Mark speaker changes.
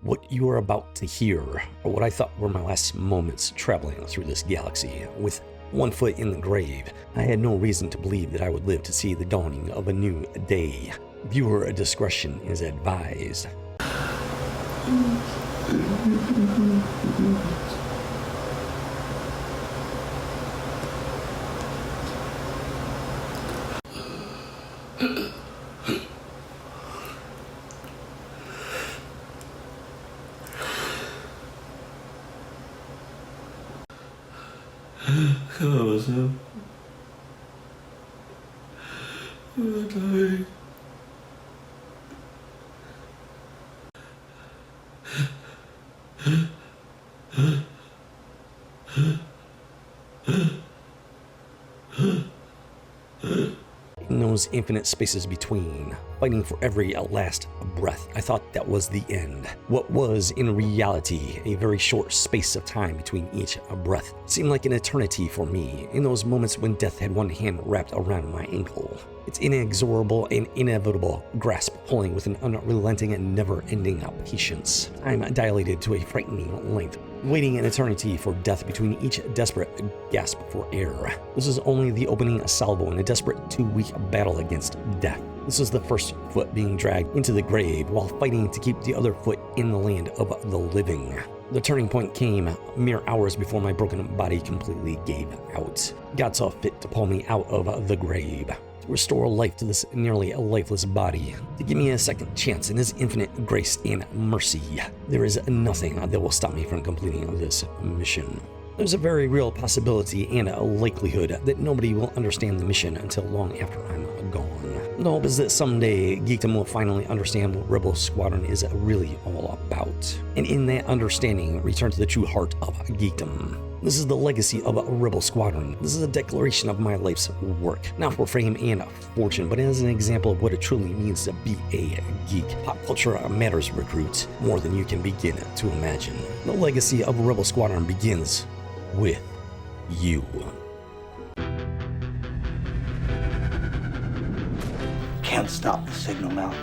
Speaker 1: What you are about to hear are what I thought were my last moments traveling through this galaxy. With one foot in the grave, I had no reason to believe that I would live to see the dawning of a new day. Viewer discretion is advised.
Speaker 2: Come on, Sam. I'm dying.
Speaker 1: In those infinite spaces between, fighting for every last breath, I thought that was the end. What was, in reality, a very short space of time between each breath seemed like an eternity for me, in those moments when death had one hand wrapped around my ankle. Its inexorable and inevitable grasp pulling with an unrelenting and never-ending patience. Time dilated to a frightening length, waiting an eternity for death between each desperate gasp for air. This was only the opening salvo in a desperate 2-week battle against death. This was the first foot being dragged into the grave while fighting to keep the other foot in the land of the living. The turning point came mere hours before my broken body completely gave out. God saw fit to pull me out of the grave, to restore life to this nearly lifeless body, to give me a second chance in His infinite grace and mercy. There is nothing that will stop me from completing this mission. There's a very real possibility and a likelihood that nobody will understand the mission until long after I'm gone. The hope is that someday Geekdom will finally understand what Rebel Squadron is really all about, and in that understanding, return to the true heart of Geekdom. This is the legacy of Rebel Squadron. This is a declaration of my life's work, not for fame and fortune, but as an example of what it truly means to be a geek. Pop culture matters, recruits, more than you can begin to imagine. The legacy of Rebel Squadron begins with you.
Speaker 3: Can't stop the signal now.